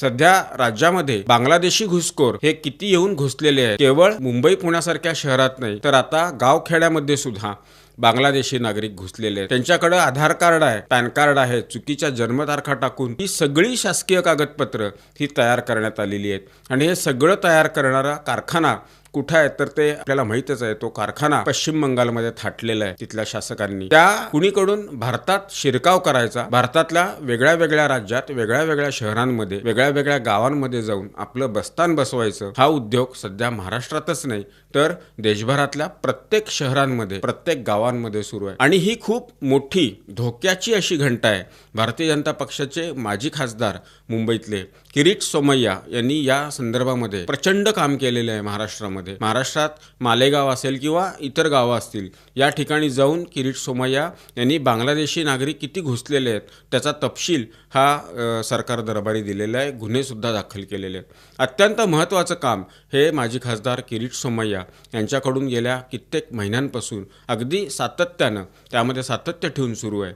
सध्या राज्यामध्ये बांगलादेशी घुसखोर हे किती येऊन घुसलेले आहेत। केवळ मुंबई पुण्यासारख्या शहरात नाही तर आता गावखेड्यामध्ये सुद्धा बांगलादेशी नागरिक घुसलेले आहेत। त्यांच्याकडे आधार कार्ड आहे, पॅन कार्ड आहे, चुकीच्या जन्मतारखा टाकून ही सगळी शासकीय कागदपत्र ही तयार करण्यात आलेली आहेत आणि हे सगळं तयार करणारा कारखाना कुठे आहे तर ते आपल्याला माहितच आहे। तो कारखाना पश्चिम बंगालमध्ये थाटलेला आहे तिथल्या शासकांनी। त्या कुणीकडून भारतात शिरकाव करायचा, भारतातल्या वेगळ्या वेगळ्या राज्यात, वेगळ्या वेगळ्या शहरांमध्ये, वेगळ्या वेगळ्या गावांमध्ये जाऊन आपलं बस्तान बसवायचं, हा उद्योग सध्या महाराष्ट्रातच नाही तर देशभरातल्या प्रत्येक शहरांमध्ये, प्रत्येक गावांमध्ये सुरू आहे आणि ही खूप मोठी धोक्याची अशी घंटा आहे। भारतीय जनता पक्षाचे माजी खासदार मुंबईतले किरीट सोमय्या यांनी या संदर्भामध्ये प्रचंड काम केलेले आहे। महाराष्ट्रात मालेगाव असेल किंवा इतर गावं असतील, या ठिकाणी जाऊन किरीट सोमय्या यांनी बांगलादेशी नागरिक किती घुसलेले आहेत त्याचा तपशील हा सरकार दरबारी दिलेला आहे, गुन्हे सुद्धा दाखल केलेले आहेत। अत्यंत महत्त्वाचं काम हे माजी खासदार किरीट सोमय्या यांच्याकडून गेल्या कित्येक महिन्यांपासून अगदी सातत्यानं त्यामध्ये सातत्य ठेवून सुरू आहे।